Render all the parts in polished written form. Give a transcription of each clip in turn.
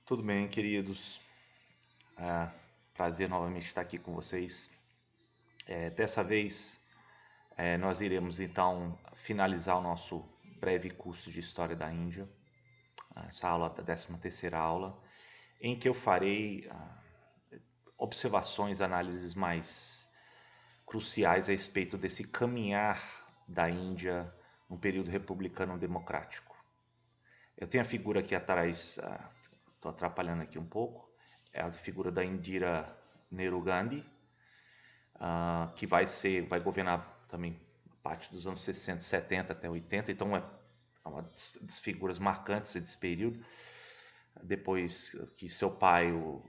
Tudo bem, queridos? É, prazer novamente estar aqui com vocês. Dessa vez, nós iremos então finalizar o nosso breve curso de História da Índia, essa aula da 13ª aula, em que eu farei observações, análises mais cruciais a respeito desse caminhar da Índia no período republicano democrático. Eu tenho a figura aqui atrás, estou atrapalhando aqui um pouco, é a figura da Indira Nehru Gandhi, que vai governar também parte dos anos 60, 70 até 80, então é uma das figuras marcantes desse período. Depois que seu pai, o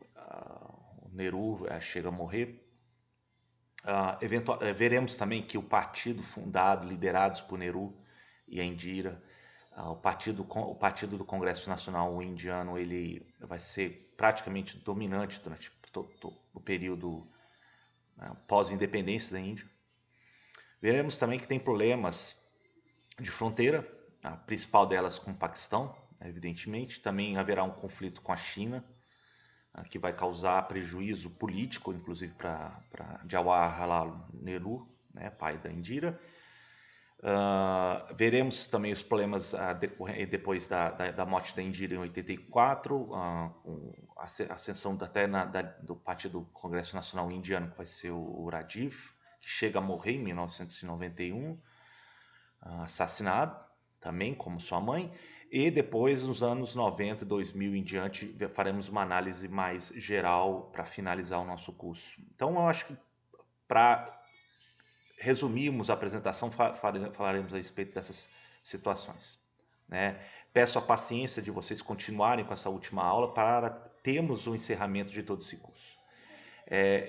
Nehru, chega a morrer, veremos também que o partido fundado, liderados por Nehru e a Indira, o partido do Congresso Nacional Indiano, ele vai ser praticamente dominante durante todo o período pós-independência da Índia. Veremos também que tem problemas de fronteira, a principal delas com o Paquistão, evidentemente. Também haverá um conflito com a China, que vai causar prejuízo político, inclusive para Jawaharlal Nehru, pai da Indira. Veremos também os problemas depois da morte da Indira em 84, com a ascensão do Partido Congresso Nacional Indiano, que vai ser o Rajiv, que chega a morrer em 1991, assassinado também, como sua mãe. E depois, nos anos 90, 2000 em diante, faremos uma análise mais geral para finalizar o nosso curso. Então, eu acho que para resumirmos a apresentação, falaremos a respeito dessas situações. Peço a paciência de vocês continuarem com essa última aula para termos o encerramento de todo esse curso.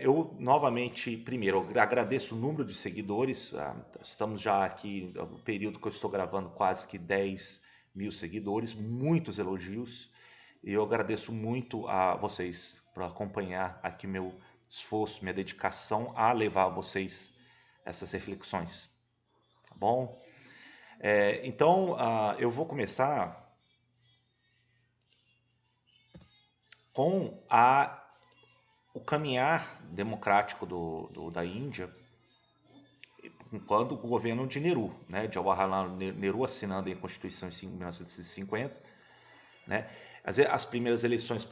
Eu, novamente, primeiro, agradeço o número de seguidores. Estamos já aqui, no período que eu estou gravando, quase que 10 mil seguidores, muitos elogios. E eu agradeço muito a vocês por acompanhar aqui meu esforço, minha dedicação a levar a vocês essas reflexões, tá bom? Então, eu vou começar com o caminhar democrático da Índia, quando o governo de Nehru, Jawaharlal Nehru assinando a Constituição em 1950. As primeiras eleições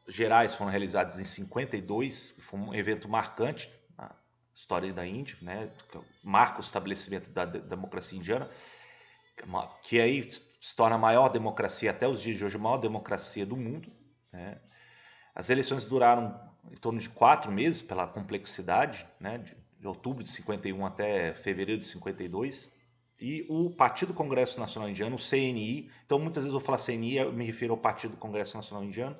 gerais foram realizadas em 52, foi um evento marcante na história da Índia, que marca o estabelecimento da democracia indiana, que aí se torna a maior democracia até os dias de hoje, a maior democracia do mundo. As eleições duraram em torno de 4 meses pela complexidade, de outubro de 51 até fevereiro de 52. E o Partido Congresso Nacional Indiano, o CNI, então muitas vezes eu falo CNI, eu me refiro ao Partido Congresso Nacional Indiano,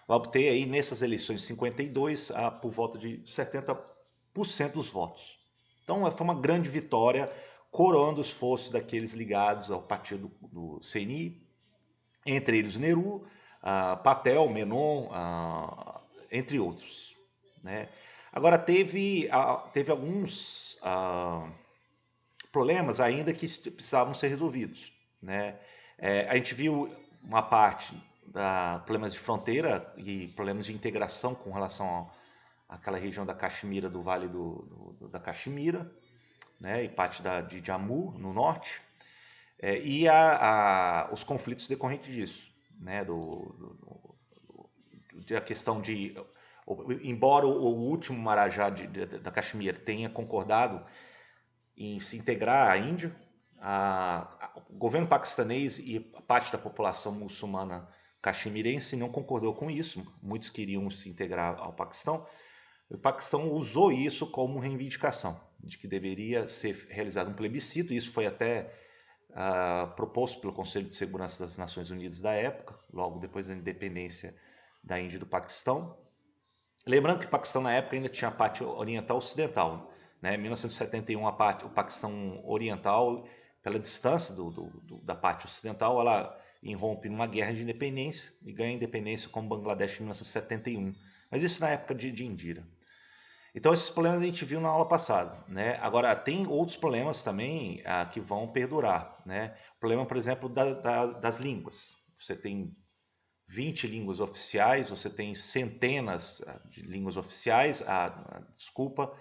vai obter aí nessas eleições de 52 por volta de 70% dos votos. Então foi uma grande vitória, coroando os esforços daqueles ligados ao partido do CNI, entre eles Nehru, Patel, Menon, entre outros. Agora teve alguns problemas ainda que precisavam ser resolvidos. A gente viu uma parte problemas de fronteira e problemas de integração com relação àquela região da Caxemira, do Vale da Caxemira, e parte de Jammu, no norte, e os conflitos decorrentes disso, a questão de, embora o último Marajá da Caxemira tenha concordado em se integrar à Índia, o governo paquistanês e parte da população muçulmana caxemirense não concordou com isso. Muitos queriam se integrar ao Paquistão. O Paquistão usou isso como reivindicação de que deveria ser realizado um plebiscito. Isso foi até proposto pelo Conselho de Segurança das Nações Unidas da época, logo depois da independência da Índia e do Paquistão. Lembrando que o Paquistão na época ainda tinha a parte oriental ocidental. Em 1971, o Paquistão oriental, pela distância da parte ocidental, ela irrompe numa guerra de independência e ganha independência como Bangladesh em 1971. Mas isso na época de Indira. Então esses problemas a gente viu na aula passada. Agora tem outros problemas também que vão perdurar. O problema, por exemplo, das línguas. Você tem 20 línguas oficiais, você tem centenas de línguas oficiais, desculpa,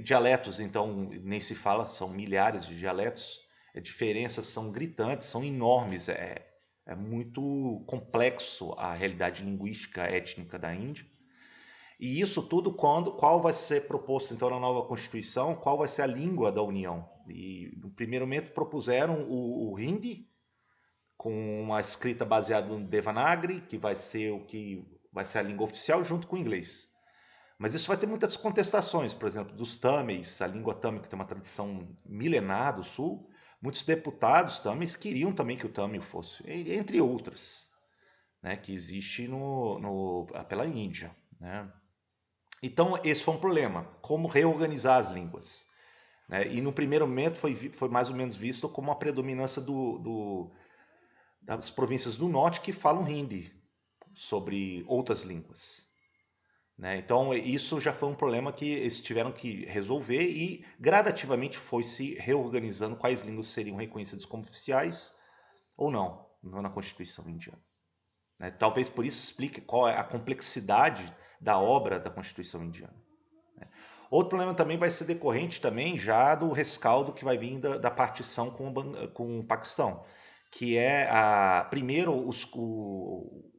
dialetos, então, nem se fala, são milhares de dialetos, diferenças são gritantes, são enormes, é muito complexo a realidade linguística étnica da Índia. E isso tudo qual vai ser proposto então na nova Constituição, qual vai ser a língua da União. E no primeiro momento propuseram o Hindi, com uma escrita baseada no Devanagari, que vai ser a língua oficial junto com o inglês. Mas isso vai ter muitas contestações, por exemplo, dos Tamils, a língua Tamil que tem uma tradição milenar do sul. Muitos deputados Tamils queriam também que o Tamil fosse, entre outras, né, que existe pela Índia, né? Então, esse foi um problema, como reorganizar as línguas, né? E no primeiro momento foi mais ou menos visto como uma predominância das províncias do norte que falam hindi sobre outras línguas, né? Então, isso já foi um problema que eles tiveram que resolver e gradativamente foi se reorganizando quais línguas seriam reconhecidas como oficiais ou não na Constituição indiana. Né? Talvez por isso explique qual é a complexidade da obra da Constituição indiana. Né? Outro problema também vai ser decorrente também já do rescaldo que vai vir da partição com o Paquistão, que é primeiro o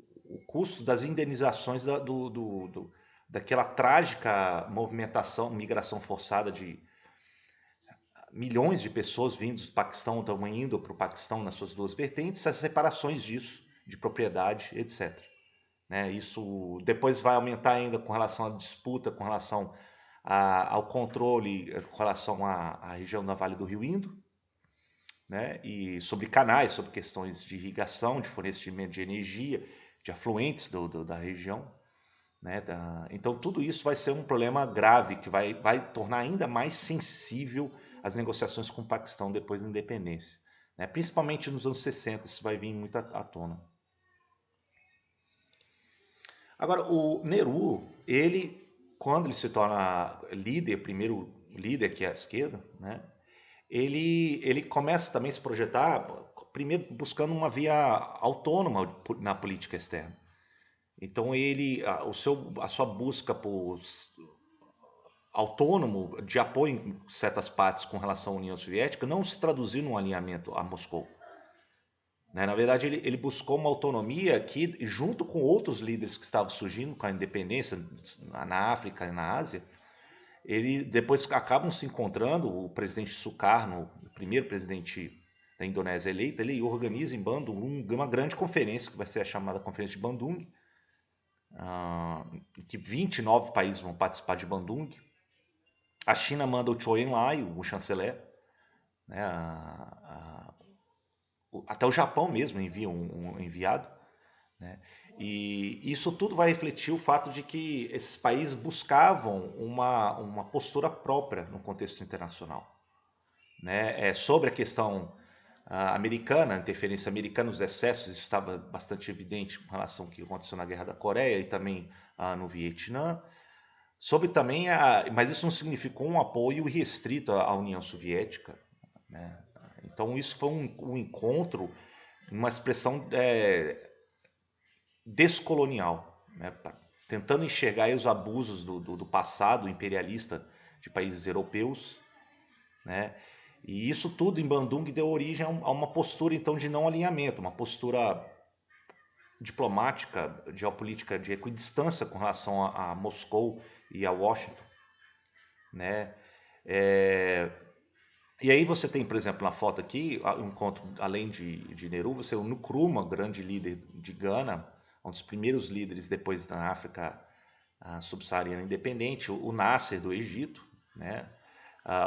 custo das indenizações daquela trágica migração forçada de milhões de pessoas vindos do Paquistão, estão indo para o Paquistão nas suas duas vertentes, as separações disso, de propriedade, etc. Né? Isso depois vai aumentar ainda com relação à disputa, com relação ao controle, com relação à região da Vale do Rio Indo, né? E sobre canais, sobre questões de irrigação, de fornecimento de energia, de afluentes da região. Né? Então tudo isso vai ser um problema grave que vai tornar ainda mais sensível as negociações com o Paquistão depois da independência. Né? Principalmente nos anos 60, isso vai vir muito à tona. Agora, o Nehru, quando ele se torna líder, primeiro líder que é a esquerda, né? Ele começa também a se projetar, primeiro buscando uma via autônoma na política externa. Então a sua busca por autônomo de apoio em certas partes com relação à União Soviética não se traduziu num alinhamento a Moscou. Né? Na verdade, ele buscou uma autonomia que, junto com outros líderes que estavam surgindo com a independência na África e na Ásia, ele depois acabam se encontrando. O presidente Sukarno, o primeiro presidente da Indonésia eleito, ele organiza em Bandung uma grande conferência, que vai ser a chamada Conferência de Bandung, que 29 países vão participar de Bandung. A China manda o Zhou Enlai, o chanceler, né, até o Japão mesmo envia um enviado, né? E isso tudo vai refletir o fato de que esses países buscavam uma postura própria no contexto internacional, né? Sobre a questão americana, a interferência americana, os excessos, isso estava bastante evidente com relação ao que aconteceu na Guerra da Coreia e também no Vietnã. Sobre também mas isso não significou um apoio restrito à União Soviética, né? Então isso foi um encontro, uma expressão descolonial, né? Tentando enxergar aí os abusos do passado imperialista de países europeus, né? E isso tudo em Bandung deu origem a uma postura então de não alinhamento, uma postura diplomática, geopolítica de equidistância com relação a Moscou e a Washington, né? E aí você tem, por exemplo, na foto aqui, um encontro, além de Nehru, você tem o Nkrumah, grande líder de Gana, um dos primeiros líderes depois da África subsaariana independente, o Nasser do Egito, né?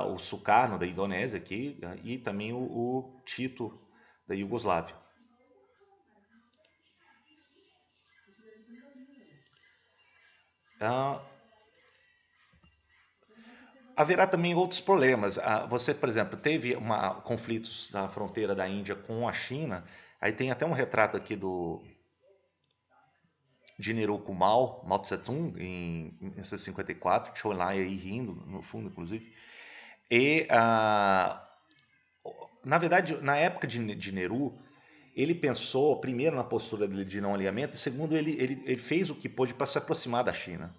O Sukarno da Indonésia aqui, e também o Tito da Iugoslávia. Haverá também outros problemas. Você, por exemplo, teve conflitos na fronteira da Índia com a China. Aí tem até um retrato aqui de Nehru com Mao Tse-tung, em 1954, Zhou Enlai aí rindo, no fundo, inclusive. E, na verdade, na época de Nehru, ele pensou, primeiro, na postura dele de não alinhamento, e segundo, ele fez o que pôde para se aproximar da China.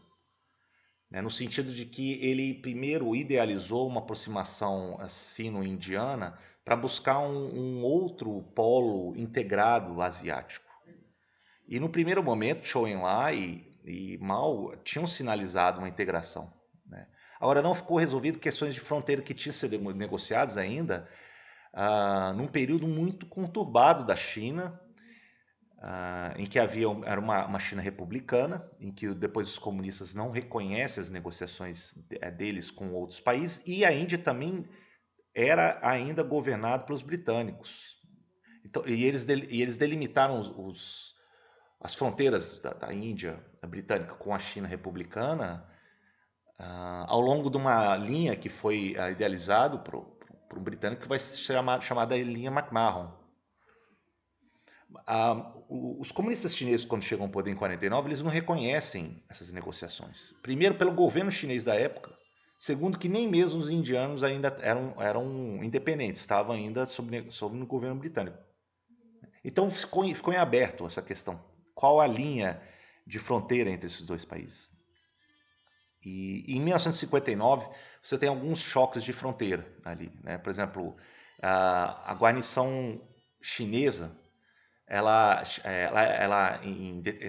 Né, no sentido de que ele primeiro idealizou uma aproximação sino-indiana para buscar um outro polo integrado asiático. E no primeiro momento, Zhou Enlai e Mao tinham sinalizado uma integração. Né? Agora, não ficou resolvido questões de fronteira que tinham sido negociadas ainda num período muito conturbado da China, em que era uma China republicana, em que depois os comunistas não reconhecem as negociações deles com outros países, e a Índia também era ainda governada pelos britânicos. Então, e eles delimitaram as fronteiras da Índia britânica com a China republicana ao longo de uma linha que foi idealizado para o britânico, que vai ser chamada linha McMahon. Os comunistas chineses, quando chegam ao poder em 49, eles não reconhecem essas negociações. Primeiro, pelo governo chinês da época. Segundo, que nem mesmo os indianos ainda eram independentes, estavam ainda sob o governo britânico. Então ficou em aberto essa questão. Qual a linha de fronteira entre esses dois países? E em 1959, você tem alguns choques de fronteira ali. Né? Por exemplo, a guarnição chinesa, ela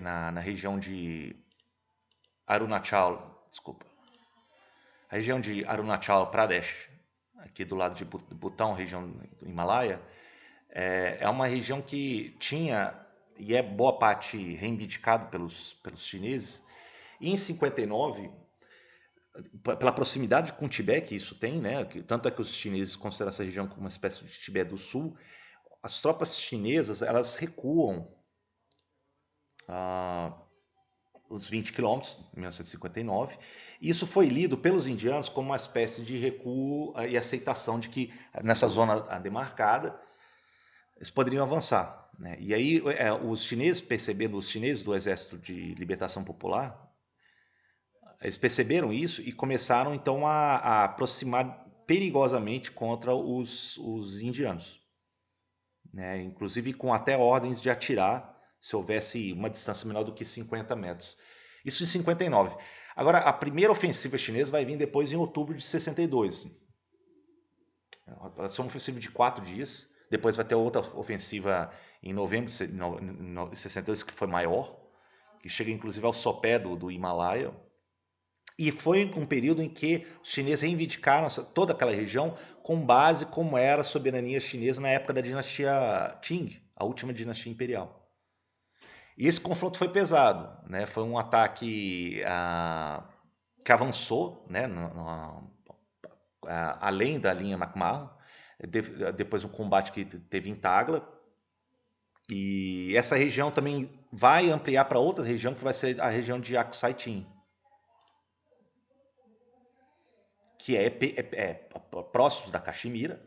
na região de Arunachal, desculpa, a região de Arunachal Pradesh, aqui do lado de Butão, região do Himalaia, é uma região que tinha, e é boa parte reivindicado pelos chineses. E em 59, pela proximidade com o Tibete que isso tem, né? Tanto é que os chineses consideram essa região como uma espécie de Tibete do Sul, as tropas chinesas elas recuam os 20 quilômetros, em 1959. Isso foi lido pelos indianos como uma espécie de recuo e aceitação de que nessa zona demarcada eles poderiam avançar. Né? E aí os chineses percebendo, os chineses do Exército de Libertação Popular, eles perceberam isso e começaram então a aproximar perigosamente contra os indianos. Né? Inclusive com até ordens de atirar se houvesse uma distância menor do que 50 metros. Isso em 59. Agora, a primeira ofensiva chinesa vai vir depois em outubro de 62. Vai ser uma ofensiva de 4 dias. Depois vai ter outra ofensiva em novembro de 62, que foi maior, que chega inclusive ao sopé do Himalaia. E foi um período em que os chineses reivindicaram toda aquela região com base como era a soberania chinesa na época da dinastia Qing, a última dinastia imperial. E esse confronto foi pesado, né? Foi um ataque que avançou, né? Além da linha McMahon, depois um combate que teve em Tagla. E essa região também vai ampliar para outra região, que vai ser a região de Aksai-Chin, que é próximo da Caxemira,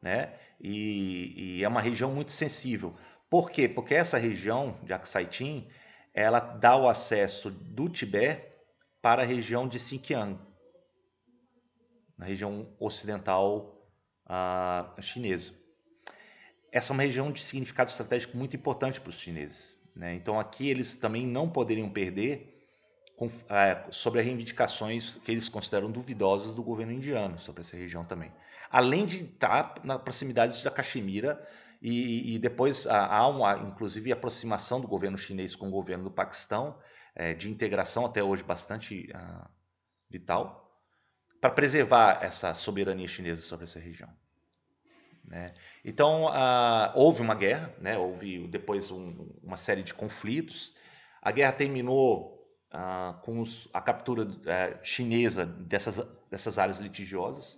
né? E é uma região muito sensível. Por quê? Porque essa região de Aksai-Chin, ela dá o acesso do Tibete para a região de Xinjiang, na região ocidental chinesa. Essa é uma região de significado estratégico muito importante para os chineses. Né? Então aqui eles também não poderiam perder sobre as reivindicações que eles consideram duvidosas do governo indiano sobre essa região também. Além de estar na proximidade da Caxemira e depois há inclusive aproximação do governo chinês com o governo do Paquistão, de integração até hoje bastante vital, para preservar essa soberania chinesa sobre essa região. Né? Então houve uma guerra, né? Houve depois uma série de conflitos. A guerra terminou com a captura chinesa dessas áreas litigiosas.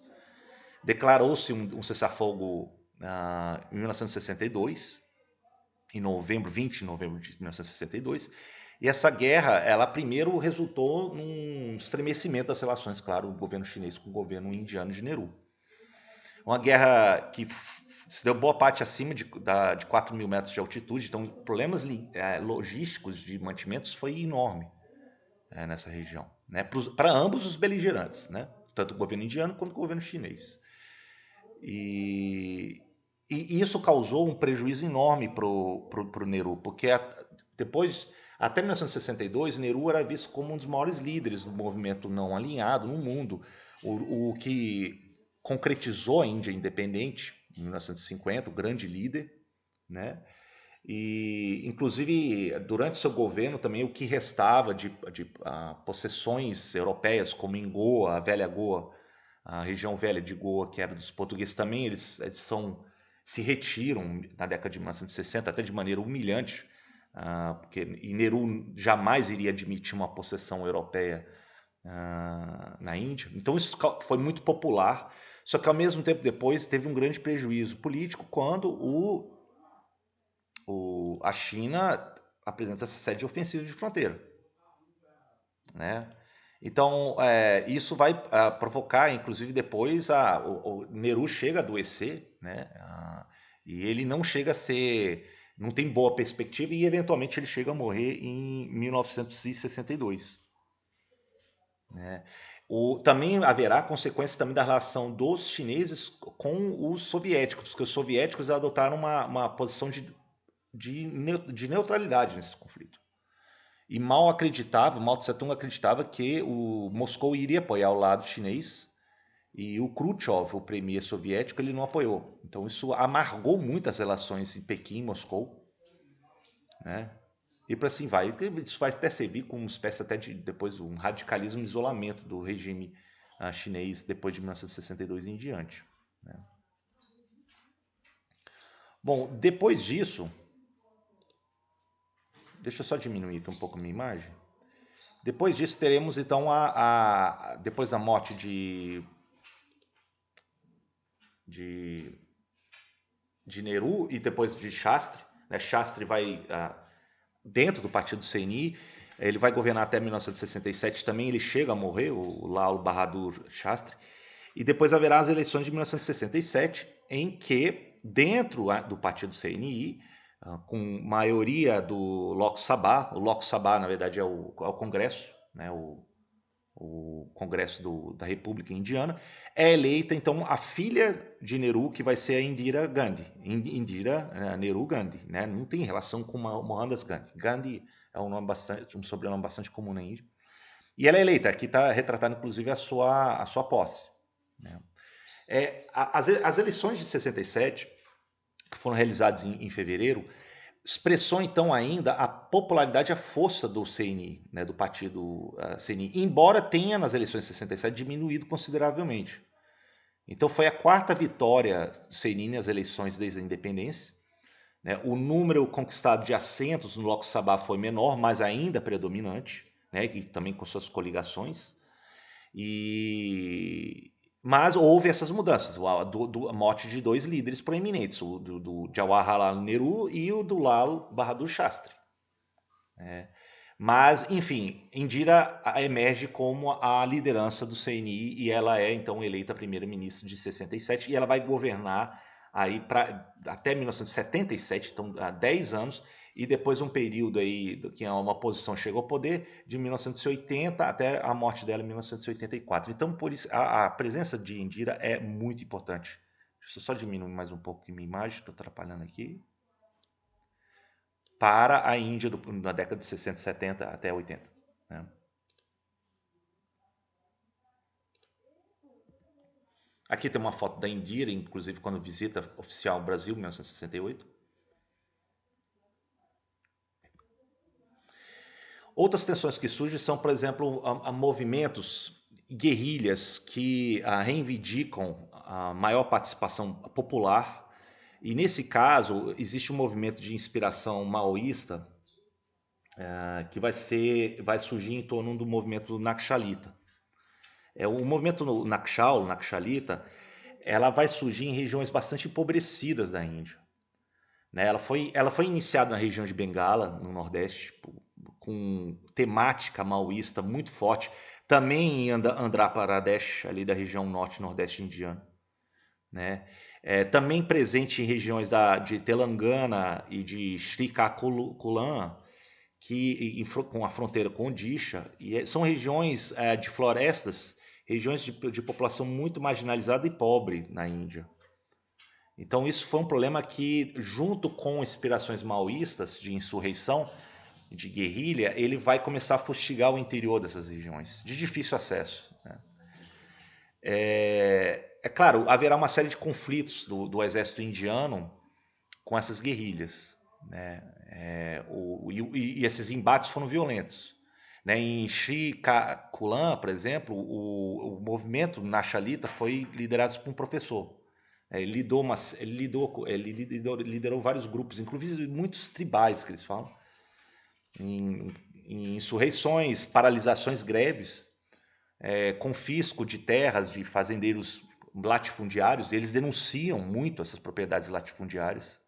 Declarou-se um cessar-fogo em 1962, em novembro, 20 de novembro de 1962. E essa guerra, ela primeiro resultou num estremecimento das relações, claro, do governo chinês com o governo indiano de Nehru. Uma guerra que se deu boa parte acima de 4 mil metros de altitude, então problemas logísticos de mantimentos foi enorme nessa região, né? Para ambos os beligerantes, né? Tanto o governo indiano quanto o governo chinês. E E isso causou um prejuízo enorme pro Nehru, porque depois, até 1962, Nehru era visto como um dos maiores líderes do movimento não alinhado no mundo, o que concretizou a Índia independente, em 1950, o grande líder, né? E, inclusive, durante seu governo também o que restava de possessões europeias, como em Goa, a velha Goa, a região velha de Goa, que era dos portugueses também, eles se retiram na década de 1960, até de maneira humilhante, porque e Nehru jamais iria admitir uma possessão europeia na Índia. Então isso foi muito popular, só que ao mesmo tempo depois teve um grande prejuízo político quando a China apresenta essa série de ofensivas de fronteira, né? Então, isso vai provocar, inclusive depois, o Nehru chega a adoecer, né? E ele não chega a ser, não tem boa perspectiva e eventualmente ele chega a morrer em 1962, né? Também haverá consequências também da relação dos chineses com os soviéticos, porque os soviéticos adotaram uma posição de neutralidade nesse conflito. E Mao Tse Tung acreditava que o Moscou iria apoiar o lado chinês e o Khrushchev, o premier soviético, ele não apoiou. Então isso amargou muito as relações em Pequim e Moscou, né? E para assim vai. Isso vai até servir como uma espécie até de depois um radicalismo e isolamento do regime chinês depois de 1962 em diante, né? Bom, depois disso, deixa eu só diminuir aqui um pouco a minha imagem. Depois disso teremos então depois da morte de, de Nehru e depois de Shastri, né? Shastri vai dentro do partido CNI, ele vai governar até 1967 também, ele chega a morrer, o Lal Bahadur Shastri, e depois haverá as eleições de 1967, em que dentro do partido CNI, com maioria do Lok Sabha, o Lok Sabha na verdade é o Congresso, né, o Congresso da República Indiana, é eleita então a filha de Nehru, que vai ser a Indira Gandhi. Indira Nehru Gandhi, né? Não tem relação com Mohandas Gandhi. Gandhi é um sobrenome bastante comum na Índia. E ela é eleita, aqui está retratado inclusive a sua posse, né? As eleições de 67, que foram realizadas em fevereiro, expressou então ainda a popularidade e a força do CNI, né, do partido CNI, embora tenha nas eleições de 67 diminuído consideravelmente. Então foi a quarta vitória do CNI nas eleições desde a independência, né? O número conquistado de assentos no Lok Sabha foi menor, mas ainda predominante, né, e também com suas coligações. Mas houve essas mudanças, a morte de dois líderes proeminentes, o do Jawaharlal Nehru e o do Lal Bahadur Shastri, né? Mas, enfim, Indira emerge como a liderança do CNI e ela é, então, eleita primeira-ministra de 67 e ela vai governar aí até 1977, então há 10 anos, e depois um período aí que uma oposição chegou ao poder, de 1980 até a morte dela em 1984. Então, por isso, a presença de Indira é muito importante. Deixa eu só diminuir mais um pouco a minha imagem, estou atrapalhando aqui. Para a Índia na década de 60, 70 até 80, né? Aqui tem uma foto da Indira, inclusive quando visita oficial ao Brasil, em 1968. Outras tensões que surgem são, por exemplo, a movimentos guerrilhas que reivindicam a maior participação popular. E nesse caso, existe um movimento de inspiração maoísta que vai surgir em torno do movimento Naxalita. O movimento Naxalita, ela vai surgir em regiões bastante empobrecidas da Índia, né? Ela foi iniciada na região de Bengala, no Nordeste, com temática maoísta muito forte, também em Andhra Pradesh, ali da região norte-nordeste indiano, né? Também presente em regiões de Telangana e de Srikakulam, com a fronteira com Odisha, e são regiões de florestas, regiões de população muito marginalizada e pobre na Índia. Então isso foi um problema que, junto com inspirações maoístas de insurreição, de guerrilha, ele vai começar a fustigar o interior dessas regiões, de difícil acesso, né? É claro, haverá uma série de conflitos do exército indiano com essas guerrilhas, né? E esses embates foram violentos, né? Em Srikakulam, por exemplo, o movimento Naxalita foi liderado por um professor. Ele liderou vários grupos, inclusive muitos tribais que eles falam, em, em insurreições, paralisações, greves, confisco de terras de fazendeiros latifundiários. Eles denunciam muito essas propriedades latifundiárias,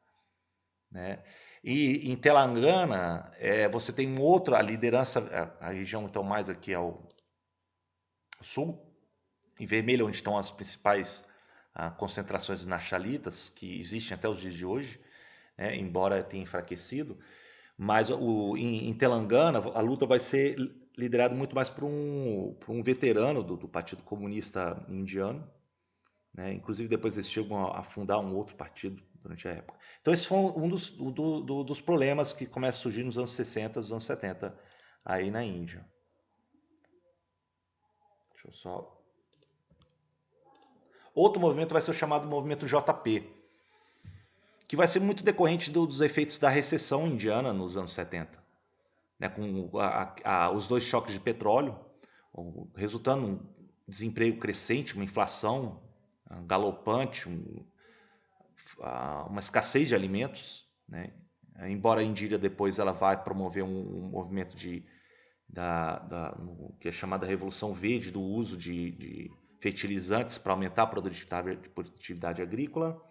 né? E em Telangana, você tem outra liderança, a região então mais aqui ao sul, em vermelho, onde estão as principais concentrações de naxalitas, que existem até os dias de hoje, né, embora tenha enfraquecido. Mas em Telangana, a luta vai ser liderada muito mais por um veterano do Partido Comunista Indiano, né? Inclusive depois eles chegam a fundar um outro partido durante a época. Então esse foi um dos problemas que começa a surgir nos anos 60, nos anos 70, aí na Índia. Deixa eu só... Outro movimento vai ser o chamado movimento JP, que vai ser muito decorrente dos efeitos da recessão indiana nos anos 70, né, com os dois choques de petróleo, resultando em um desemprego crescente, uma inflação galopante, uma escassez de alimentos, né? Embora a Indira depois ela vai promover um movimento que é chamada Revolução Verde, do uso de fertilizantes para aumentar a produtividade agrícola.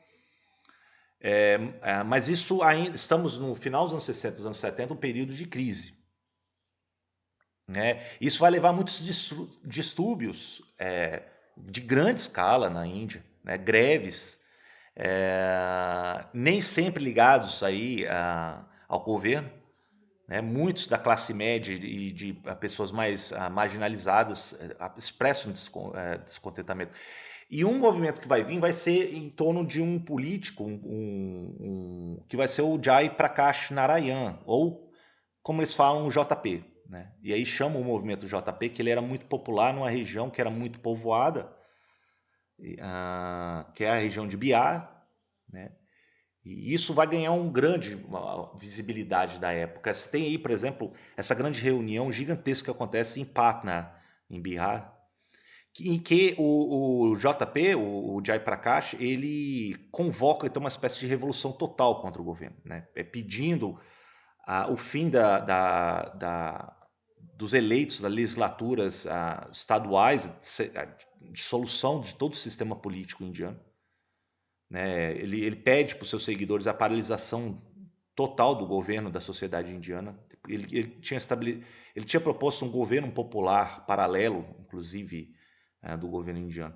Mas isso ainda estamos no final dos anos 60, dos anos 70, um período de crise, né? Isso vai levar a muitos distúrbios de grande escala na Índia, né? Greves, nem sempre ligados aí ao governo, né? Muitos da classe média e de pessoas mais marginalizadas expressam descontentamento. E um movimento que vai vir vai ser em torno de um político, que vai ser o Jai Prakash Narayan, ou como eles falam, o JP, né? E aí chamam o movimento JP, que ele era muito popular numa região que era muito povoada, que é a região de Bihar, né? E isso vai ganhar uma visibilidade da época. Você tem aí, por exemplo, essa grande reunião gigantesca que acontece em Patna, em Bihar, em que o JP, o Jai Prakash, ele convoca então uma espécie de revolução total contra o governo, né? Pedindo o fim dos eleitos das legislaturas estaduais, dissolução de todo o sistema político indiano, né? Ele pede para os seus seguidores a paralisação total do governo da sociedade indiana. Ele tinha proposto um governo popular paralelo, inclusive, do governo indiano.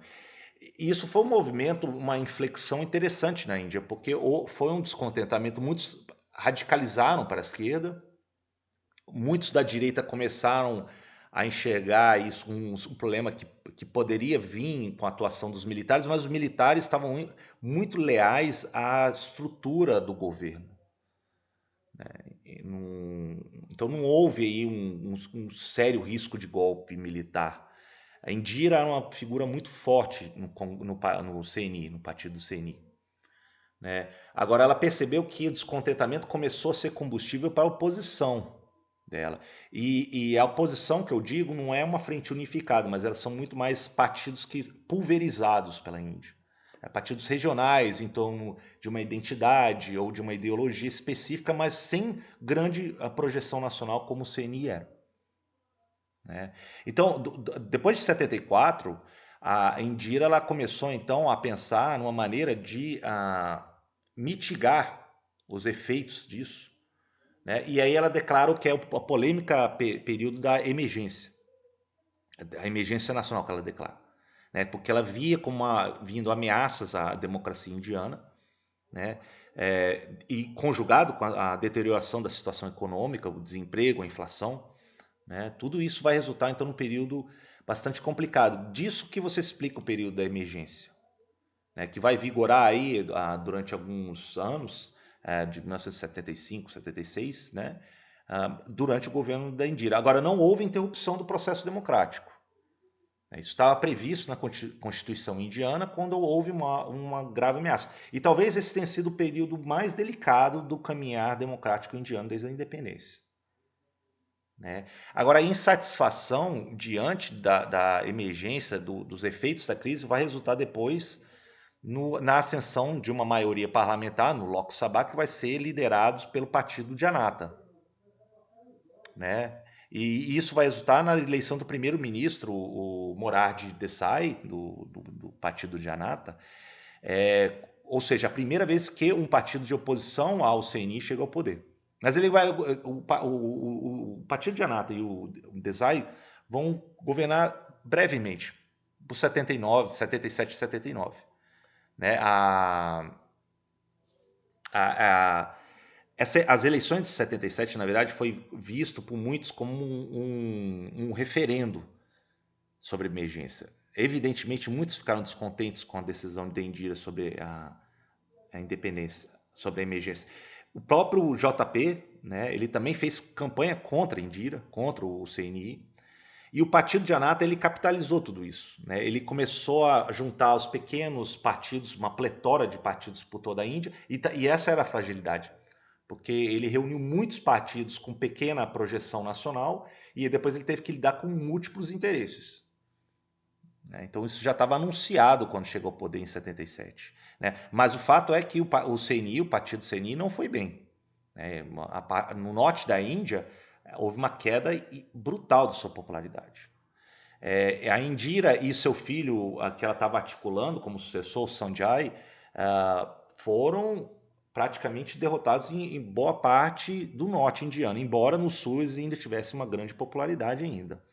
E isso foi um movimento, uma inflexão interessante na Índia, porque foi um descontentamento. Muitos radicalizaram para a esquerda, muitos da direita começaram a enxergar isso um problema que poderia vir com a atuação dos militares, mas os militares estavam muito leais à estrutura do governo, né? Então não houve aí um sério risco de golpe militar. A Indira era uma figura muito forte no CNI, no partido do CNI, né? Agora ela percebeu que o descontentamento começou a ser combustível para a oposição dela. E a oposição que eu digo não é uma frente unificada, mas elas são muito mais partidos pulverizados pela Índia. Partidos regionais em torno de uma identidade ou de uma ideologia específica, mas sem grande projeção nacional como o CNI era, né? Então, depois de 74, a Indira ela começou então a pensar numa maneira de mitigar os efeitos disso, né? E aí ela declara o que é a polêmica período da emergência, a emergência nacional que ela declara, né? Porque ela via como vindo ameaças à democracia indiana, né? E conjugado com a deterioração da situação econômica, o desemprego, a inflação, né? Tudo isso vai resultar então num período bastante complicado. Disso que você explica o período da emergência, né, que vai vigorar aí durante alguns anos, de 1975, 76, né, durante o governo da Indira. Agora, não houve interrupção do processo democrático. Isso estava previsto na Constituição indiana quando houve uma grave ameaça. E talvez esse tenha sido o período mais delicado do caminhar democrático indiano desde a independência. Né? Agora, a insatisfação diante da emergência dos efeitos da crise vai resultar depois na ascensão de uma maioria parlamentar no Lok Sabha, que vai ser liderado pelo Partido Janata. Né? E isso vai resultar na eleição do primeiro-ministro, o Morarji Desai, do Partido Janata, ou seja, a primeira vez que um partido de oposição ao CNI chega ao poder. Mas ele vai, o Partido Janata e o Desai vão governar brevemente, por 79, 77 e 79. Né? As eleições de 77, na verdade, foi visto por muitos como um referendo sobre emergência. Evidentemente, muitos ficaram descontentes com a decisão de Indira sobre a independência, sobre a emergência. O próprio JP, né, ele também fez campanha contra a Indira, contra o CNI, e o Partido Janata ele capitalizou tudo isso. Né? Ele começou a juntar os pequenos partidos, uma pletora de partidos por toda a Índia, e essa era a fragilidade. Porque ele reuniu muitos partidos com pequena projeção nacional e depois ele teve que lidar com múltiplos interesses. Então isso já estava anunciado quando chegou ao poder em 77. Mas o fato é que o CNI, o partido CNI, não foi bem. No norte da Índia, houve uma queda brutal da sua popularidade. A Indira e seu filho, que ela estava articulando como sucessor, o Sanjay, foram praticamente derrotados em boa parte do norte indiano, embora no sul eles ainda tivessem uma grande popularidade ainda.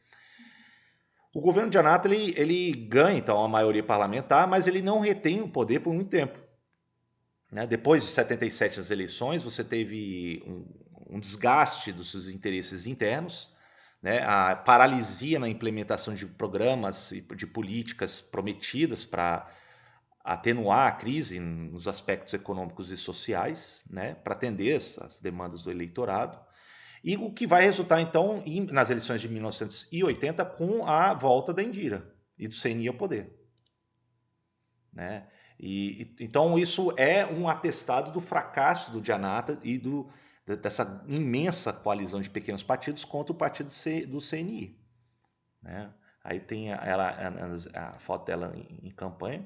O governo de Janata ele ganha então a maioria parlamentar, mas ele não retém o poder por muito tempo. Depois de 77 as eleições, você teve um desgaste dos seus interesses internos, a paralisia na implementação de programas e de políticas prometidas para atenuar a crise nos aspectos econômicos e sociais, para atender as demandas do eleitorado, e o que vai resultar então nas eleições de 1980 com a volta da Indira e do CNI ao poder. Então isso é um atestado do fracasso do Janata e dessa imensa coalizão de pequenos partidos contra o partido do CNI. Aí tem a foto dela em campanha.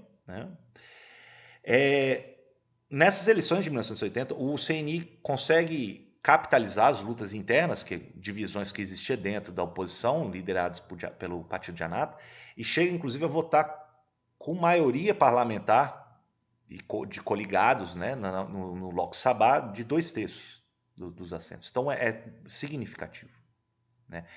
Nessas eleições de 1980, o CNI consegue capitalizar as lutas internas, divisões que existiam dentro da oposição, lideradas pelo Partido Janata, e chega inclusive a votar com maioria parlamentar de coligados no Lok Sabha de 2/3 dos assentos. Então é significativo.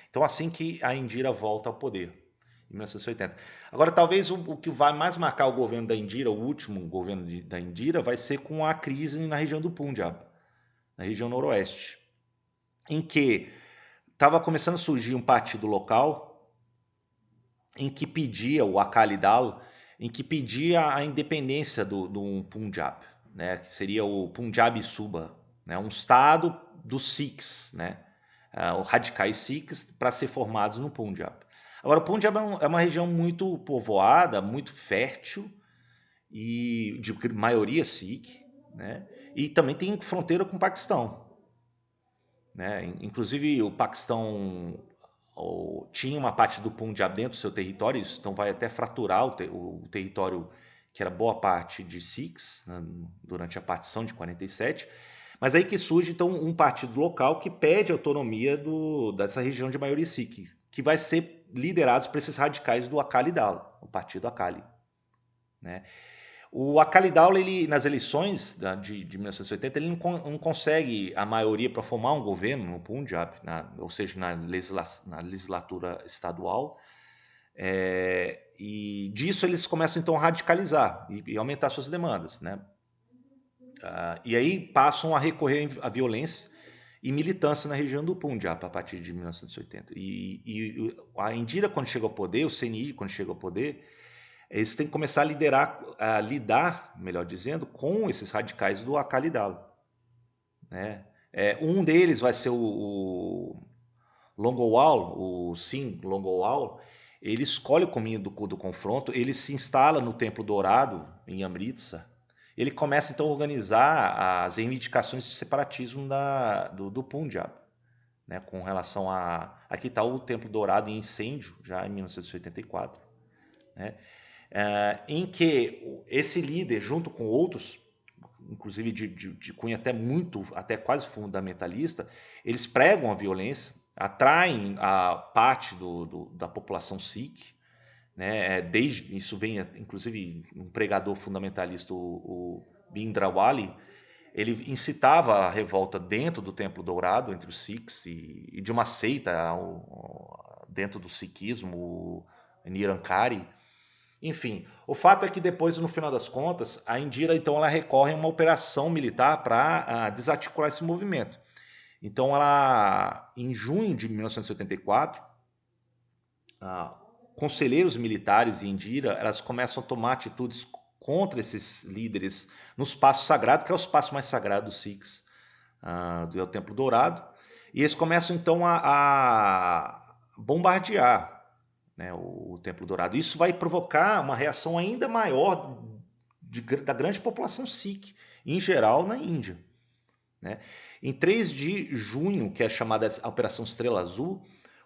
Então assim que a Indira volta ao poder, em 1980. Agora, talvez o que vai mais marcar o governo da Indira, o último governo da Indira, vai ser com a crise na região do Punjab, na região noroeste, em que estava começando a surgir um partido local em que pedia, o Akali Dal, em que pedia a independência do Punjab, que seria o Punjab Suba, um estado dos Sikhs, os radicais Sikhs, para ser formados no Punjab. Agora, o Punjab é uma região muito povoada, muito fértil, e de maioria Sikh, e também tem fronteira com o Paquistão. Inclusive, o Paquistão tinha uma parte do Punjab dentro do seu território, isso então vai até fraturar o território que era boa parte de Sikhs, durante a partição de 47, mas aí que surge então um partido local que pede autonomia dessa região de maioria Sikh, que vai ser liderados por esses radicais do Akali Dal, o partido Akali. O Akali Dal, ele, nas eleições de 1980, ele não consegue a maioria para formar um governo no Punjab, ou seja, na legislatura estadual, e disso eles começam então a radicalizar e aumentar suas demandas. E aí passam a recorrer à violência e militância na região do Punjab a partir de 1980. E a Indira, quando chega ao poder, o CNI, quando chega ao poder, eles têm que começar a lidar, melhor dizendo, com esses radicais do Akali-Dal, né? Um deles vai ser o Longowal, o Sim Longowal. Ele escolhe o caminho do confronto, ele se instala no Templo Dourado, em Amritsar. Ele começa então a organizar as reivindicações de separatismo do Punjab, né, com relação a... Aqui está o Templo Dourado em incêndio, já em 1984, né, em que esse líder, junto com outros, inclusive de cunho até quase fundamentalista, eles pregam a violência, atraem a parte da população Sikh, né? Desde isso vem, inclusive, um pregador fundamentalista, o Bhindranwale, ele incitava a revolta dentro do Templo Dourado, entre os Sikhs, e de uma seita dentro do Sikhismo, o Nirankari. Enfim, o fato é que depois, no final das contas, a Indira então ela recorre a uma operação militar para desarticular esse movimento. Então, ela, em junho de 1984, conselheiros militares e Indira, elas começam a tomar atitudes contra esses líderes no espaço sagrado, que é o espaço mais sagrado dos Sikhs, do Templo Dourado, e eles começam então a bombardear, né, o Templo Dourado. Isso vai provocar uma reação ainda maior da grande população Sikh, em geral na Índia, né? Em 3 de junho, que é chamada a Operação Estrela Azul,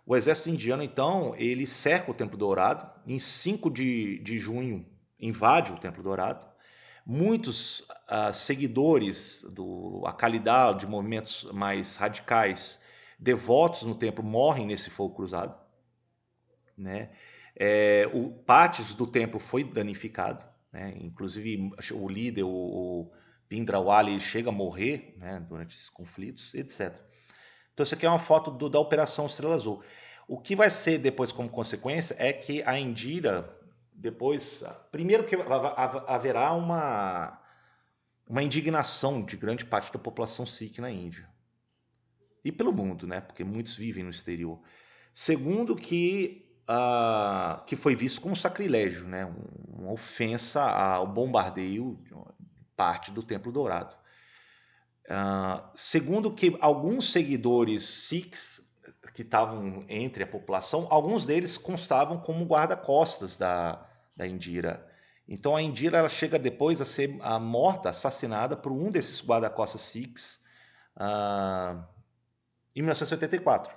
o exército indiano, então, ele cerca o Templo Dourado. Em 5 de junho, invade o Templo Dourado. Muitos seguidores do Akali-Dal, de movimentos mais radicais, devotos no templo, morrem nesse fogo cruzado, né? Partes do templo foi danificado, né? Inclusive o líder, o Bhindranwale, chega a morrer, né, durante esses conflitos, etc. Então isso aqui é uma foto da Operação Estrela Azul. O que vai ser depois como consequência é que a Indira, depois, primeiro que haverá uma indignação de grande parte da população Sikh na Índia. E pelo mundo, né? Porque muitos vivem no exterior. Segundo, que foi visto como sacrilégio, né? Uma ofensa ao bombardeio de parte do Templo Dourado. Segundo, que alguns seguidores Sikhs que estavam entre a população, alguns deles constavam como guarda-costas da Indira. Então a Indira ela chega depois a ser morta, assassinada por um desses guarda-costas Sikhs em 1984.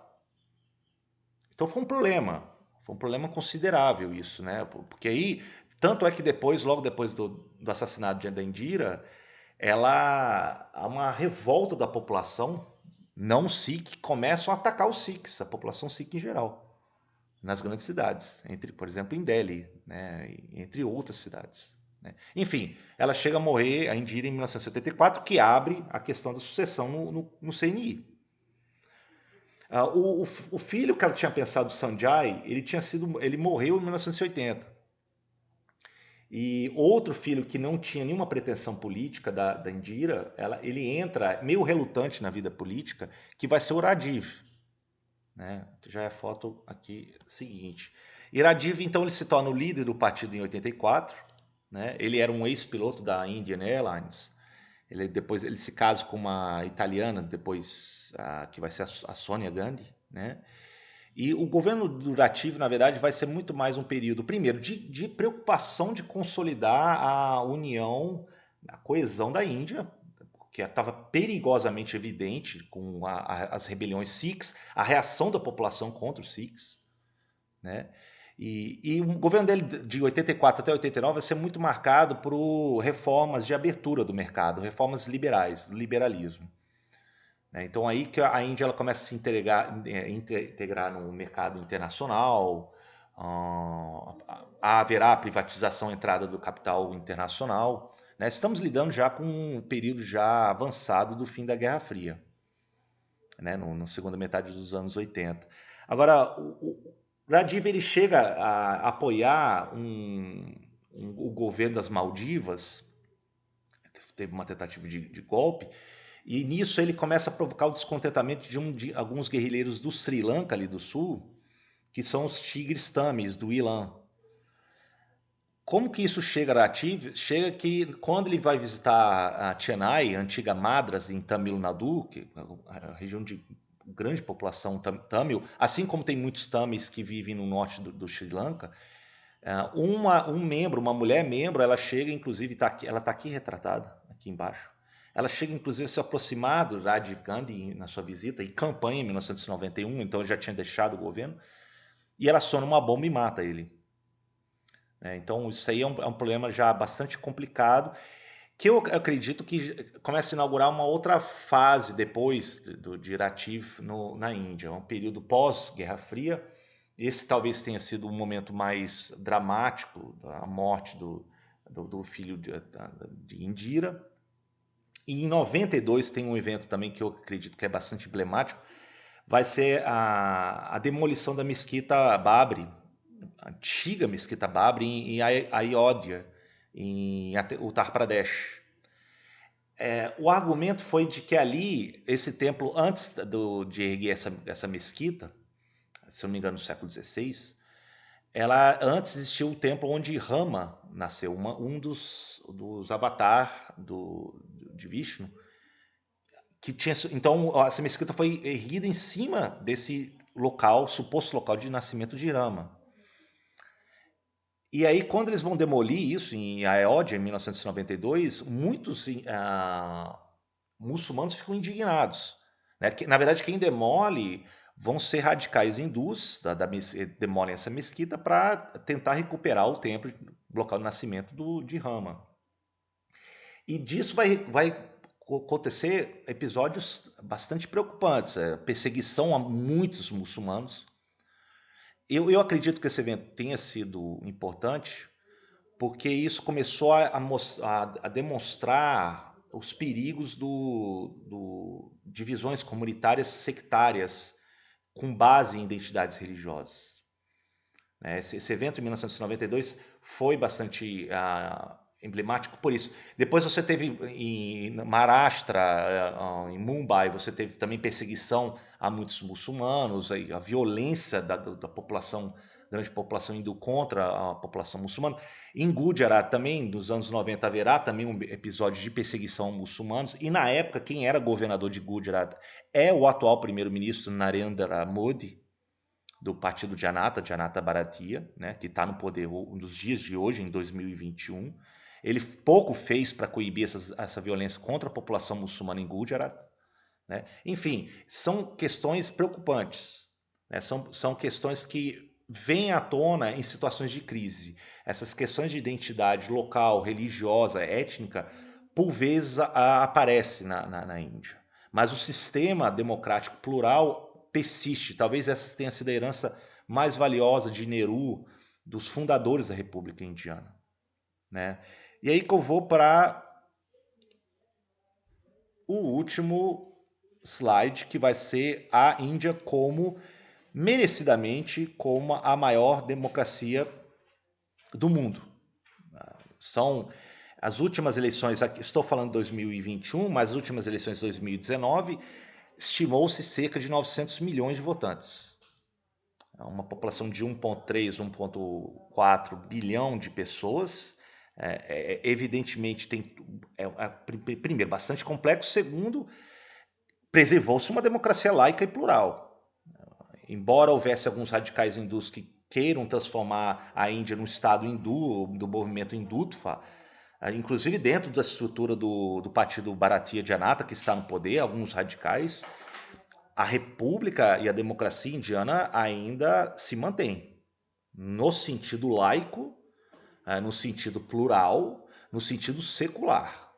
Então foi um problema considerável isso, né? Porque aí, tanto é que depois, logo depois do assassinato da Indira, há uma revolta da população não Sikh, começam a atacar os Sikhs, a população Sikh em geral, nas grandes cidades, por exemplo, em Delhi, né? Entre outras cidades, né? Enfim, ela chega a morrer, a Indira, em 1974, que abre a questão da sucessão no CNI. O filho que ela tinha pensado, Sanjay, ele morreu em 1980. E outro filho que não tinha nenhuma pretensão política da Indira, ele entra meio relutante na vida política, que vai ser o Rajiv, né? Já é a foto aqui seguinte. E Rajiv, então, ele se torna o líder do partido em 84, né? Ele era um ex-piloto da Indian Airlines. Depois ele se casa com uma italiana, depois que vai ser a Sonia Gandhi, né? E o governo durativo, na verdade, vai ser muito mais um período, primeiro, de preocupação de consolidar a união, a coesão da Índia, que estava perigosamente evidente com as rebeliões Sikhs, a reação da população contra os Sikhs, né? E o governo dele de 84 até 89 vai ser muito marcado por reformas de abertura do mercado, reformas liberais, do liberalismo. Então aí que a Índia ela começa a se integrar no mercado internacional, haverá a privatização, a entrada do capital internacional, né? Estamos lidando já com um período já avançado do fim da Guerra Fria, né? Na segunda metade dos anos 80. Agora, o Rajiv ele chega a apoiar o governo das Maldivas, que teve uma tentativa de golpe, e nisso ele começa a provocar o descontentamento de alguns guerrilheiros do Sri Lanka, ali do sul, que são os tigres tamis, do Ilan. como que isso chega a Rajiv? Chega que quando ele vai visitar a Chennai, a antiga Madras, em Tamil Nadu, que é a região de grande população tamil, assim como tem muitos tamils que vivem no norte do Sri Lanka, uma mulher membro, ela chega, inclusive, ela está aqui retratada, aqui embaixo. Ela chega, inclusive, a se aproximar do Rajiv Gandhi na sua visita, em campanha em 1991, então ele já tinha deixado o governo, e ela aciona uma bomba e mata ele. Então isso aí é um problema já bastante complicado, que eu acredito que começa a inaugurar uma outra fase depois de Rajiv na Índia, um período pós-Guerra Fria. Esse talvez tenha sido o momento mais dramático, a morte do filho de Indira. E em 92 tem um evento também que eu acredito que é bastante emblemático, vai ser a demolição da mesquita Babri, a antiga mesquita Babri em Ayodhya, em Uttar Pradesh. O argumento foi de que ali, esse templo, antes de erguer essa mesquita, se não me engano no século XVI, antes existia o templo onde Rama nasceu, um dos avatar de Vishnu, que tinha, então essa mesquita foi erguida em cima desse local, suposto local de nascimento de Rama. E aí, quando eles vão demolir isso em Ayodhya, em 1992, muitos muçulmanos ficam indignados. Né? Na verdade, quem demole vão ser radicais hindus, demolem essa mesquita para tentar recuperar o templo, o local de nascimento de Rama. E disso vai acontecer episódios bastante preocupantes, perseguição a muitos muçulmanos. Eu acredito que esse evento tenha sido importante porque isso começou a demonstrar os perigos de divisões comunitárias sectárias com base em identidades religiosas. Esse evento em 1992 foi bastante emblemático por isso. Depois você teve em Maharashtra, em Mumbai, você teve também perseguição a muitos muçulmanos, a violência da população, grande população hindu contra a população muçulmana. Em Gujarat também, nos anos 90, haverá também um episódio de perseguição a muçulmanos. E na época, quem era governador de Gujarat é o atual primeiro-ministro Narendra Modi, do partido Janata Bharatiya, né, que está no poder nos dias de hoje, em 2021. Ele pouco fez para coibir essa violência contra a população muçulmana em Gujarat. Né? Enfim, são questões preocupantes. Né? São questões que vêm à tona em situações de crise. Essas questões de identidade local, religiosa, étnica, por vezes aparecem na Índia. Mas o sistema democrático plural persiste. Talvez essa tenha sido a herança mais valiosa de Nehru, dos fundadores da República Indiana. Né? E aí que eu vou para o último slide, que vai ser a Índia como, merecidamente, como a maior democracia do mundo. São as últimas eleições, estou falando de 2021, mas as últimas eleições de 2019, estimou-se cerca de 900 milhões de votantes. Uma população de 1,3, 1,4 bilhão de pessoas. Evidentemente, primeiro, bastante complexo. Segundo, preservou-se uma democracia laica e plural. Embora houvesse alguns radicais hindus que queiram transformar a Índia num estado hindu, do movimento Hindutva, inclusive dentro da estrutura do partido Bharatiya Janata, que está no poder, alguns radicais, a república e a democracia indiana ainda se mantém no sentido laico, no sentido plural, no sentido secular.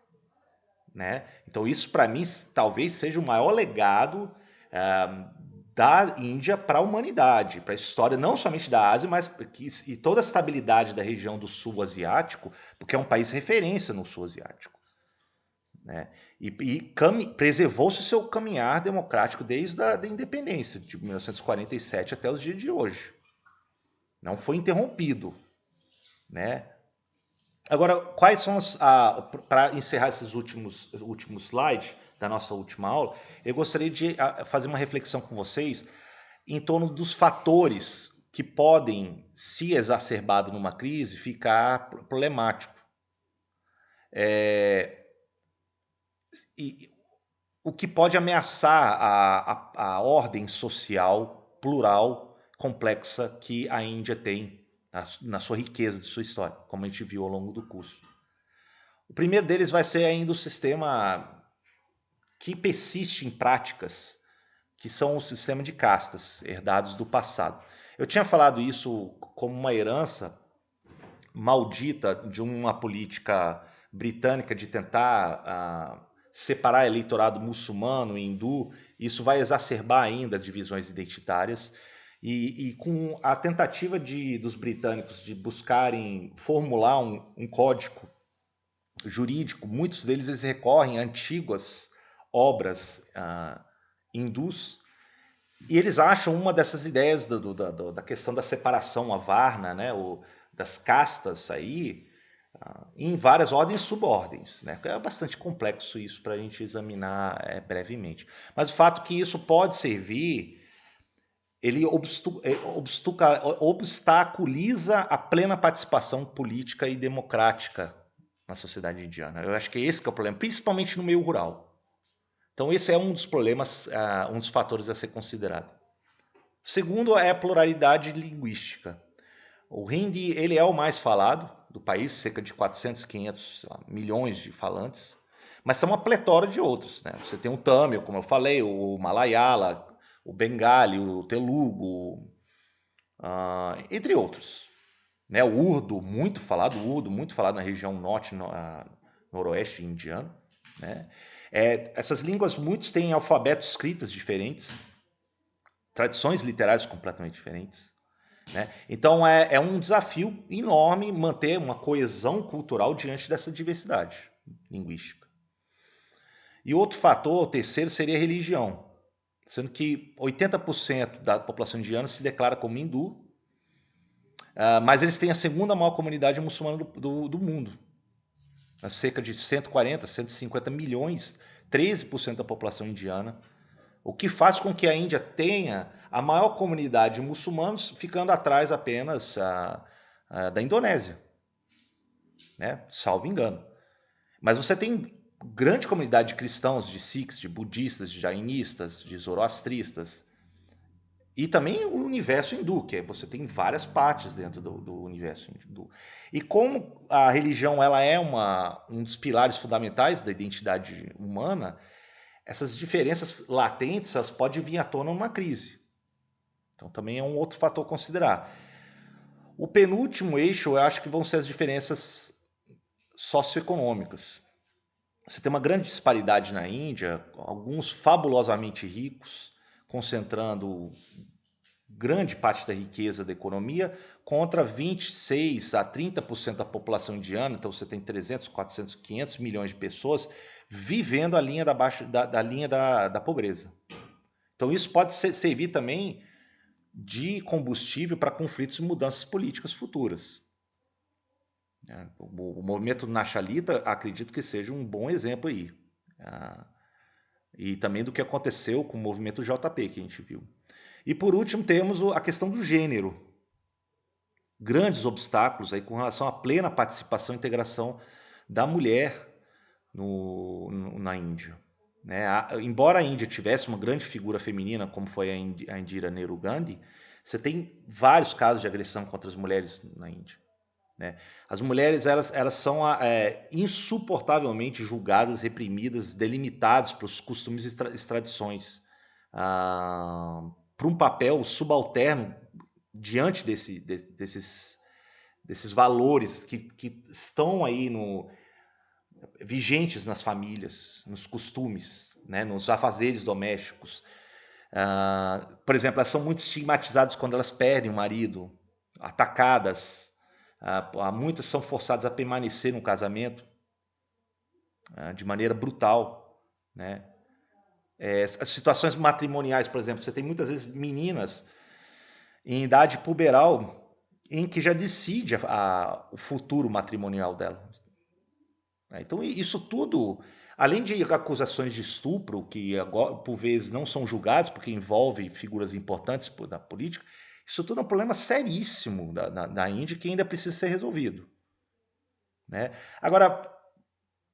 Né? Então isso, para mim, talvez seja o maior legado da Índia para a humanidade, para a história não somente da Ásia, mas e toda a estabilidade da região do sul asiático, porque é um país referência no sul asiático. Né? E preservou-se o seu caminhar democrático desde a independência, de 1947 até os dias de hoje. Não foi interrompido. Né? Agora, quais são para encerrar esses últimos slides da nossa última aula, eu gostaria de fazer uma reflexão com vocês em torno dos fatores que podem, se exacerbado numa crise, ficar problemático. E o que pode ameaçar a ordem social plural, complexa que a Índia tem na sua riqueza de sua história, como a gente viu ao longo do curso. O primeiro deles vai ser ainda o sistema que persiste em práticas que são o sistema de castas herdados do passado. Eu tinha falado isso como uma herança maldita de uma política britânica de tentar separar eleitorado muçulmano e hindu. Isso vai exacerbar ainda as divisões identitárias. E com a tentativa dos britânicos de buscarem formular um código jurídico, muitos deles eles recorrem a antigas obras hindus, e eles acham uma dessas ideias da questão da separação, a Varna, né, das castas aí, em várias ordens e subordens. Né? É bastante complexo isso para a gente examinar brevemente. Mas o fato que isso pode servir, ele obstaculiza a plena participação política e democrática na sociedade indiana. Eu acho que esse que é o problema, principalmente no meio rural. Então esse é um dos problemas, um dos fatores a ser considerado. O segundo é a pluralidade linguística. O Hindi ele é o mais falado do país, cerca de 400, 500 milhões de falantes, mas são uma pletora de outros. Né? Você tem o Tamil, como eu falei, o Malayala, o Bengali, o Telugu, entre outros. Né? O Urdu, muito falado na região norte, noroeste indiano. Né? Essas línguas, muitos têm alfabetos escritas diferentes, tradições literárias completamente diferentes. Né? Então é um desafio enorme manter uma coesão cultural diante dessa diversidade linguística. E outro fator, o terceiro, seria a religião, sendo que 80% da população indiana se declara como hindu, mas eles têm a segunda maior comunidade muçulmana do mundo. Cerca de 140, 150 milhões, 13% da população indiana, o que faz com que a Índia tenha a maior comunidade de muçulmanos, ficando atrás apenas da Indonésia, né? Salvo engano. Mas você tem grande comunidade de cristãos, de sikhs, de budistas, de jainistas, de zoroastristas, e também o universo hindu, que você tem várias partes dentro do universo hindu. E como a religião ela é um dos pilares fundamentais da identidade humana, essas diferenças latentes elas podem vir à tona numa crise. Então também é um outro fator a considerar. O penúltimo eixo, eu acho que vão ser as diferenças socioeconômicas. Você tem uma grande disparidade na Índia, alguns fabulosamente ricos, concentrando grande parte da riqueza da economia, contra 26 a 30% da população indiana. Então você tem 300, 400, 500 milhões de pessoas vivendo a linha da linha da pobreza. Então isso pode servir também de combustível para conflitos e mudanças políticas futuras. O movimento Naxalita, acredito que seja um bom exemplo aí. E também do que aconteceu com o movimento JP que a gente viu. E por último temos a questão do gênero. Grandes obstáculos aí com relação à plena participação e integração da mulher na Índia. Né? Embora a Índia tivesse uma grande figura feminina, como foi a Indira Nehru Gandhi, você tem vários casos de agressão contra as mulheres na Índia. Né? As mulheres elas são insuportavelmente julgadas, reprimidas, delimitadas pelos costumes e tradições, para um papel subalterno diante desses valores que estão aí vigentes nas famílias, nos costumes, né, nos afazeres domésticos. Por exemplo, elas são muito estigmatizadas quando elas perdem o marido, atacadas. Muitas são forçadas a permanecer no casamento de maneira brutal. Né? As situações matrimoniais, por exemplo, você tem muitas vezes meninas em idade puberal em que já decide o futuro matrimonial dela. Então isso tudo, além de acusações de estupro, que agora, por vezes não são julgadas porque envolve figuras importantes da política, Isso tudo é um problema seríssimo da Índia que ainda precisa ser resolvido, né? Agora,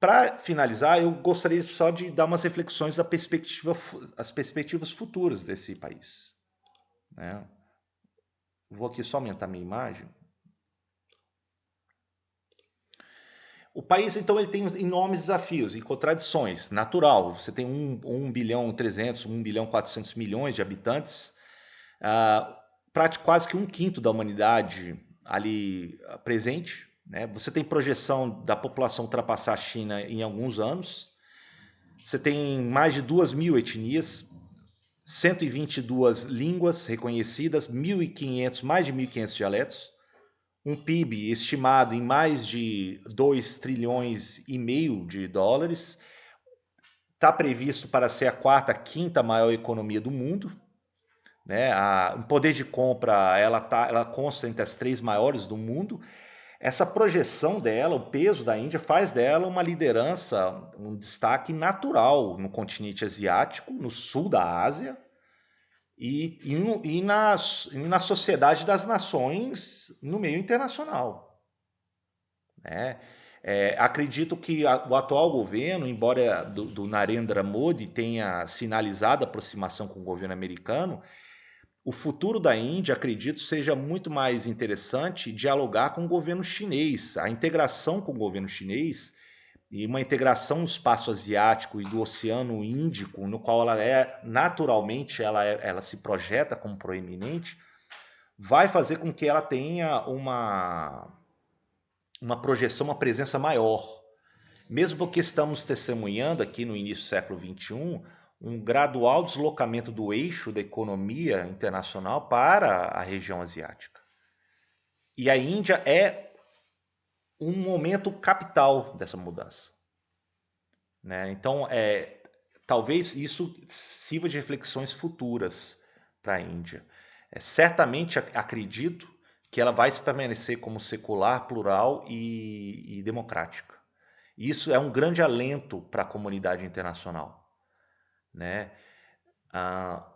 para finalizar, eu gostaria só de dar umas reflexões as perspectivas futuras desse país, né? Vou aqui só aumentar minha imagem. O país, então, ele tem enormes desafios e contradições. Natural, você tem 1 bilhão 300, 1 bilhão 400 milhões de habitantes, quase que 1/5 da humanidade ali presente, né? Você tem projeção da população ultrapassar a China em alguns anos. Você tem mais de 2.000 etnias, 122 línguas reconhecidas, mais de 1.500 dialetos, um PIB estimado em mais de 2 trilhões e meio de dólares, está previsto para ser a quarta, quinta maior economia do mundo, né? O poder de compra ela consta entre as 3 maiores do mundo. Essa projeção dela, o peso da Índia, faz dela uma liderança, um destaque natural no continente asiático, no sul da Ásia e na sociedade das nações no meio internacional, né? Acredito que o atual governo, embora do Narendra Modi tenha sinalizado a aproximação com o governo americano, o futuro da Índia, acredito, seja muito mais interessante dialogar com o governo chinês. A integração com o governo chinês e uma integração no espaço asiático e do Oceano Índico, no qual naturalmente ela se projeta como proeminente, vai fazer com que ela tenha uma projeção, uma presença maior. Mesmo porque estamos testemunhando aqui no início do século XXI um gradual deslocamento do eixo da economia internacional para a região asiática. E a Índia é um momento capital dessa mudança, né? Então, talvez isso sirva de reflexões futuras para a Índia. Certamente acredito que ela vai se permanecer como secular, plural e democrática. Isso é um grande alento para a comunidade internacional, né?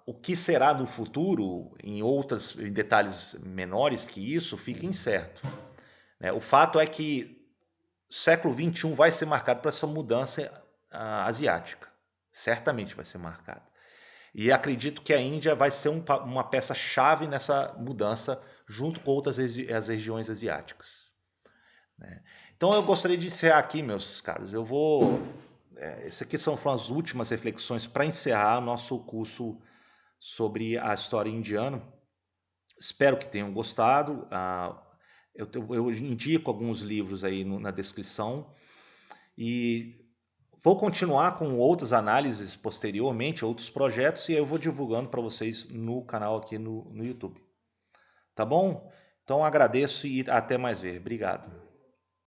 O que será no futuro, em detalhes menores que isso, fica incerto, né? O fato é que o século XXI vai ser marcado por essa mudança asiática. Certamente vai ser marcado. E acredito que a Índia vai ser uma peça-chave nessa mudança, junto com as regiões asiáticas, né? Então eu gostaria de encerrar aqui, meus caros. Essas aqui foram as últimas reflexões para encerrar o nosso curso sobre a história indiana. Espero que tenham gostado. Eu indico alguns livros aí na descrição e vou continuar com outras análises posteriormente, outros projetos, e eu vou divulgando para vocês no canal aqui no YouTube. Tá bom? Então agradeço e até mais ver. Obrigado.